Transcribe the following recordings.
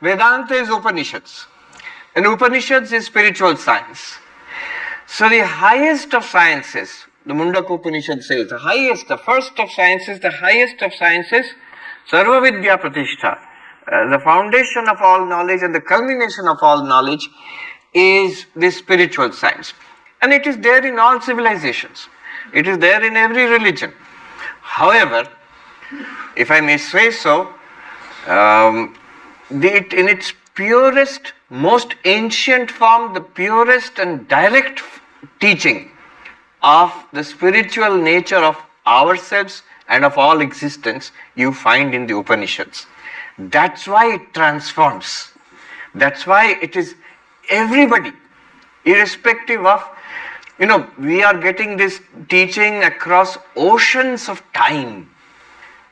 Vedanta is Upanishads. And Upanishads is spiritual science. So the highest of sciences, the Mundaka Upanishad says, the first of sciences, the highest of sciences, Sarvavidya Pratishtha, the foundation of all knowledge and the culmination of all knowledge is this spiritual science. And it is there in all civilizations. It is there in every religion. However, if I may say so, in its purest, most ancient form, the purest and direct teaching of the spiritual nature of ourselves and of all existence, you find in the Upanishads. That's why it transforms. That's why it is everybody, irrespective of, we are getting this teaching across oceans of time.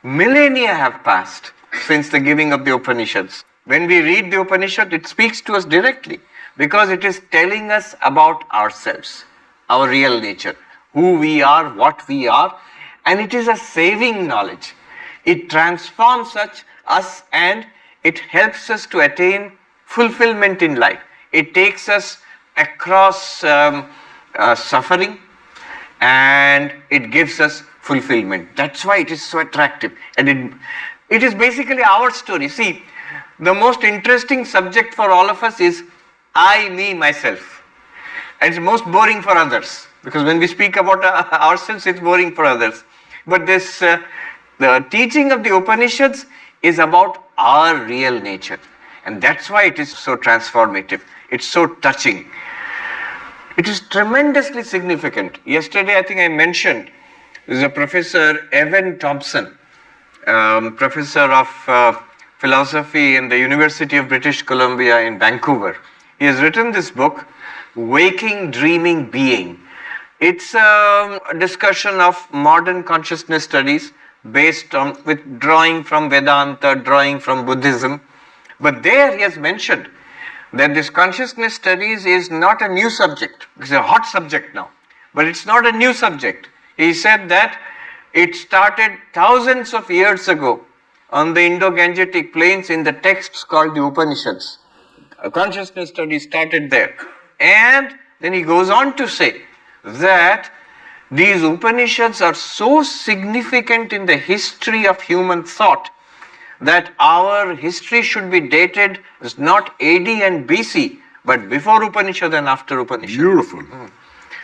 Millennia have passed since the giving of the Upanishads. When we read the Upanishad, it speaks to us directly because it is telling us about ourselves, our real nature, who we are, what we are, and it is a saving knowledge. It transforms us and it helps us to attain fulfillment in life. It takes us across suffering and it gives us fulfillment. That's why it is so attractive. And it is basically our story. See, the most interesting subject for all of us is I, me, myself. And it's most boring for others. Because when we speak about ourselves, it's boring for others. But the teaching of the Upanishads is about our real nature. And that's why it is so transformative. It's so touching. It is tremendously significant. Yesterday, I think I mentioned, there's a Professor Evan Thompson, Professor of Philosophy in the University of British Columbia in Vancouver. He has written this book, Waking, Dreaming, Being. It's a discussion of modern consciousness studies based on, with drawing from Vedanta, drawing from Buddhism. But there he has mentioned that this consciousness studies is not a new subject. It's a hot subject now, but it's not a new subject. He said that it started thousands of years ago on the Indo-Gangetic plains in the texts called the Upanishads. Consciousness studies started there. And then he goes on to say that these Upanishads are so significant in the history of human thought that our history should be dated as not AD and BC, but before Upanishad and after Upanishad. Beautiful.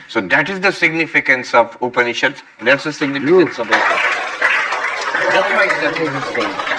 So that is the significance of Upanishads. That's the significance of Upanishads. That's why that is